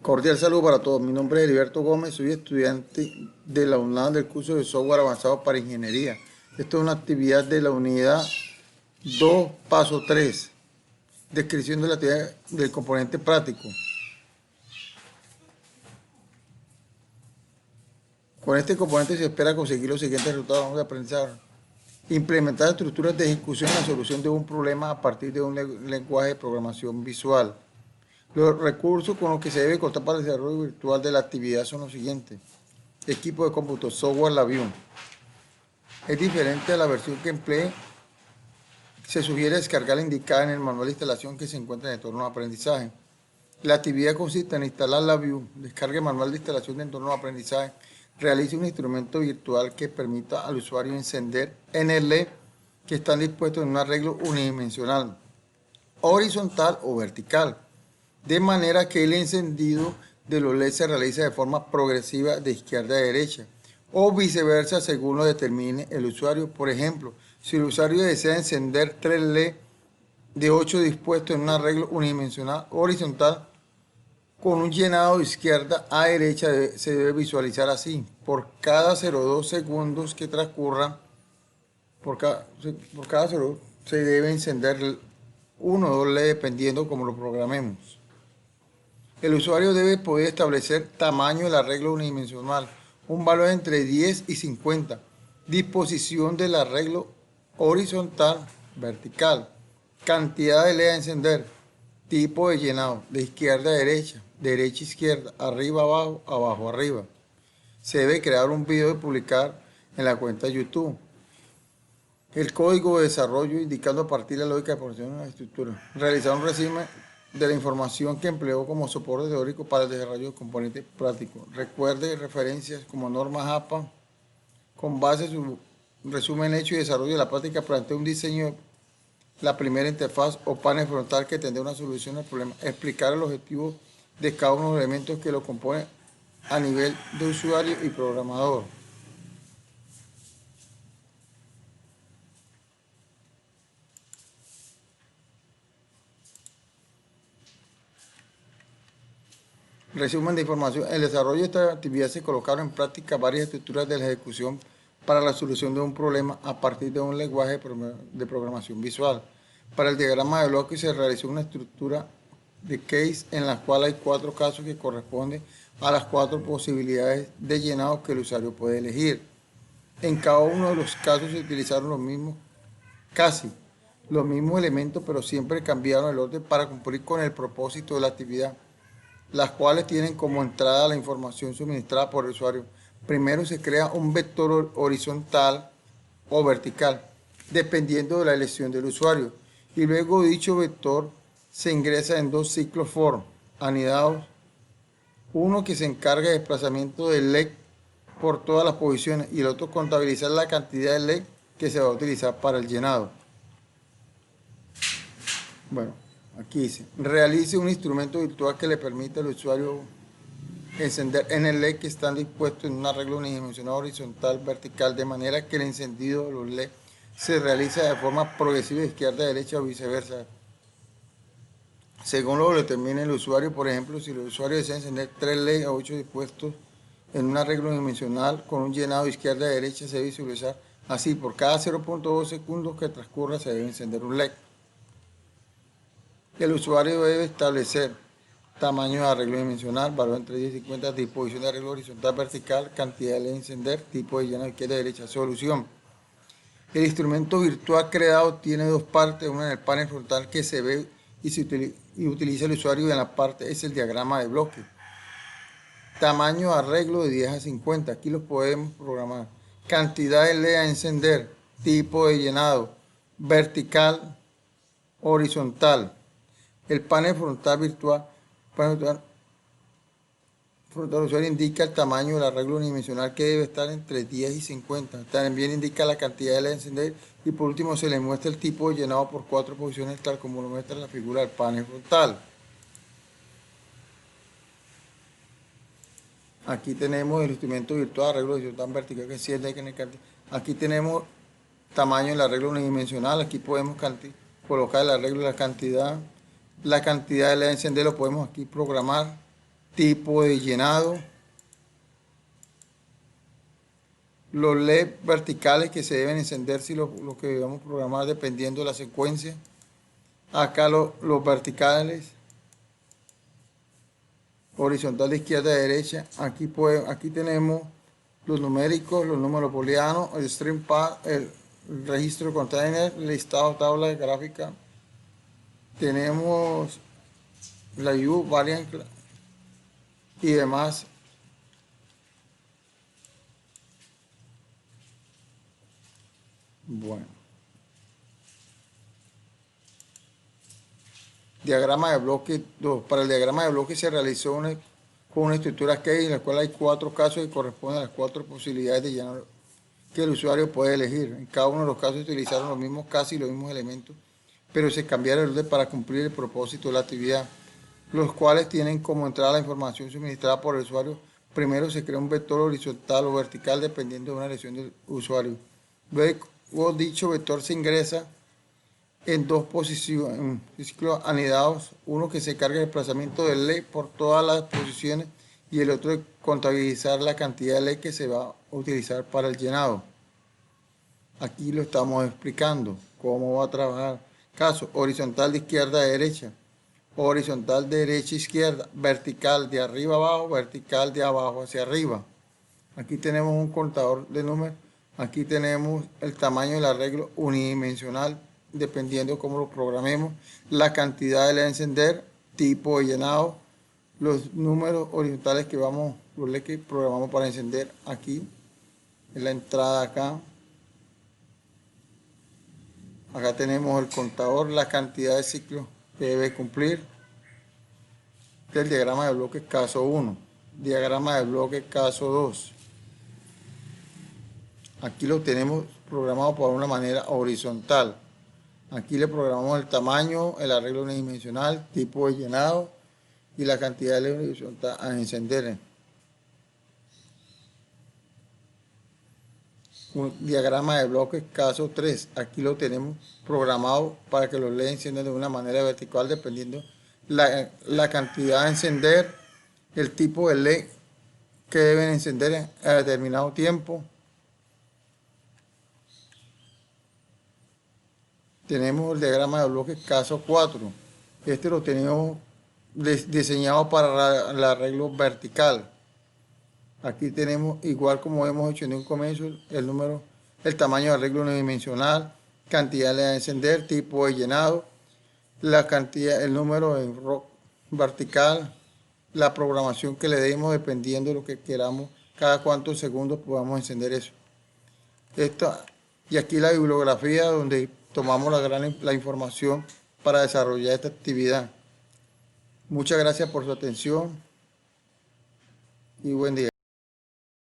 Cordial saludo para todos. Mi nombre es Heriberto Gómez, soy estudiante de la UNAM del curso de software avanzado para ingeniería. Esto es una actividad de la unidad 2, paso 3, descripción de la actividad del componente práctico. Con este componente se espera conseguir los siguientes resultados de aprendizaje. Implementar estructuras de ejecución en la solución de un problema a partir de un lenguaje de programación visual. Los recursos con los que se debe contar para el desarrollo virtual de la actividad son los siguientes. Equipo de cómputo, software LabVIEW. Es diferente a la versión que emplee. Se sugiere descargar la indicada en el manual de instalación que se encuentra en el entorno de aprendizaje. La actividad consiste en instalar LabVIEW, descargue el manual de instalación de entorno de aprendizaje, realice un instrumento virtual que permita al usuario encender en el LED que están dispuestos en un arreglo unidimensional, horizontal o vertical, de manera que el encendido de los LED se realiza de forma progresiva de izquierda a derecha, o viceversa según lo determine el usuario. Por ejemplo, si el usuario desea encender 3 LED de 8 dispuestos en un arreglo unidimensional horizontal con un llenado de izquierda a derecha, se debe visualizar así. Por cada 0,2 segundos que transcurran, por cada 0,2 se debe encender 1 o 2 LED dependiendo como lo programemos. El usuario debe poder establecer tamaño del arreglo unidimensional, un valor entre 10 y 50, disposición del arreglo horizontal, vertical, cantidad de LED a encender, tipo de llenado, de izquierda a derecha, derecha a izquierda, arriba abajo, abajo arriba. Se debe crear un video y publicar en la cuenta de YouTube. El código de desarrollo indicando a partir de la lógica de programación de la estructura. Realizar un resumen de la información que empleó como soporte teórico para el desarrollo de componentes prácticos. Recuerde referencias como normas APA. Con base en su resumen hecho y desarrollo de la práctica, plantea un diseño de la primera interfaz o panel frontal que tendrá una solución al problema. Explicar el objetivo de cada uno de los elementos que lo componen a nivel de usuario y programador. Resumen de información. En el desarrollo de esta actividad se colocaron en práctica varias estructuras de la ejecución para la solución de un problema a partir de un lenguaje de programación visual. Para el diagrama de bloques se realizó una estructura de case en la cual hay 4 casos que corresponden a las 4 posibilidades de llenado que el usuario puede elegir. En cada uno de los casos se utilizaron casi los mismos elementos, pero siempre cambiaron el orden para cumplir con el propósito de la actividad, las cuales tienen como entrada la información suministrada por el usuario. Primero se crea un vector horizontal o vertical, dependiendo de la elección del usuario, y luego dicho vector se ingresa en 2 ciclos for anidados, uno que se encarga de desplazamiento del LED por todas las posiciones y el otro contabilizar la cantidad de LED que se va a utilizar para el llenado. Bueno, aquí dice, realice un instrumento virtual que le permita al usuario encender en el LED que están dispuestos en un arreglo unidimensional horizontal, vertical, de manera que el encendido de los LED se realiza de forma progresiva de izquierda a derecha o viceversa. Según lo determine el usuario, por ejemplo, si el usuario desea encender 3 LED a 8 dispuestos en un arreglo unidimensional con un llenado de izquierda a derecha, se debe visualizar así, por cada 0,2 segundos que transcurra se debe encender un LED. El usuario debe establecer tamaño de arreglo dimensional, valor entre 10 y 50, disposición de arreglo horizontal, vertical, cantidad de LED a encender, tipo de llenado izquierda y derecha. Solución. El instrumento virtual creado tiene 2 partes, una en el panel frontal que se ve y utiliza el usuario, y en la parte es el diagrama de bloque. Tamaño de arreglo de 10 a 50, aquí los podemos programar. Cantidad de LED a encender, tipo de llenado, vertical, horizontal. El panel frontal virtual usuario indica el tamaño del arreglo unidimensional que debe estar entre 10 y 50. También indica la cantidad de LED a encender y por último se le muestra el tipo de llenado por 4 posiciones tal como lo muestra la figura del panel frontal. Aquí tenemos el instrumento virtual arreglo horizontal vertical que enciende. Aquí tenemos tamaño del arreglo unidimensional. Aquí podemos colocar el arreglo y la cantidad. La cantidad de LED a encender lo podemos aquí programar. tipo de llenado, los LED verticales que se deben encender si lo que debemos programar dependiendo de la secuencia. Acá los verticales, horizontal de izquierda a derecha. Aquí tenemos los numéricos, los números booleanos, el string path, el registro container, listado, tabla de gráfica. Tenemos la view, variant y demás. Bueno. Diagrama de bloque 2. Para el diagrama de bloque se realizó con una estructura case en la cual hay 4 casos que corresponden a las 4 posibilidades de llenar que el usuario puede elegir. En cada uno de los casos se utilizaron los mismos casos y los mismos elementos, pero se cambiaron el orden para cumplir el propósito de la actividad, los cuales tienen como entrada la información suministrada por el usuario. Primero se crea un vector horizontal o vertical dependiendo de una elección del usuario. Luego dicho vector se ingresa en dos posiciones, en ciclos anidados, uno que se carga el desplazamiento del LED por todas las posiciones y el otro de contabilizar la cantidad de LED que se va a utilizar para el llenado. Aquí lo estamos explicando, cómo va a trabajar. Caso horizontal de izquierda a derecha, horizontal de derecha a izquierda, vertical de arriba a abajo, vertical de abajo hacia arriba. Aquí tenemos un contador de números, aquí tenemos el tamaño del arreglo unidimensional, dependiendo cómo lo programemos, la cantidad de LED a encender, tipo de llenado, los números horizontales que los LED que programamos para encender aquí, en la entrada acá. Acá tenemos el contador, la cantidad de ciclos que debe cumplir. Este es el diagrama de bloque caso 1, diagrama de bloque caso 2. Aquí lo tenemos programado por una manera horizontal. Aquí le programamos el tamaño, el arreglo unidimensional, tipo de llenado y la cantidad de luz a encender. Un diagrama de bloques caso 3. Aquí lo tenemos programado para que los LED enciendan de una manera vertical dependiendo la cantidad de encender, el tipo de LED que deben encender a determinado tiempo. Tenemos el diagrama de bloques caso 4. Este lo tenemos diseñado para el arreglo vertical. Aquí tenemos, igual como hemos hecho en un comienzo, el tamaño de arreglo unidimensional, cantidad de encender, tipo de llenado, la cantidad, el número en rock vertical, la programación que le demos dependiendo de lo que queramos, cada cuántos segundos podamos encender eso. Y aquí la bibliografía donde tomamos la información para desarrollar esta actividad. Muchas gracias por su atención y buen día.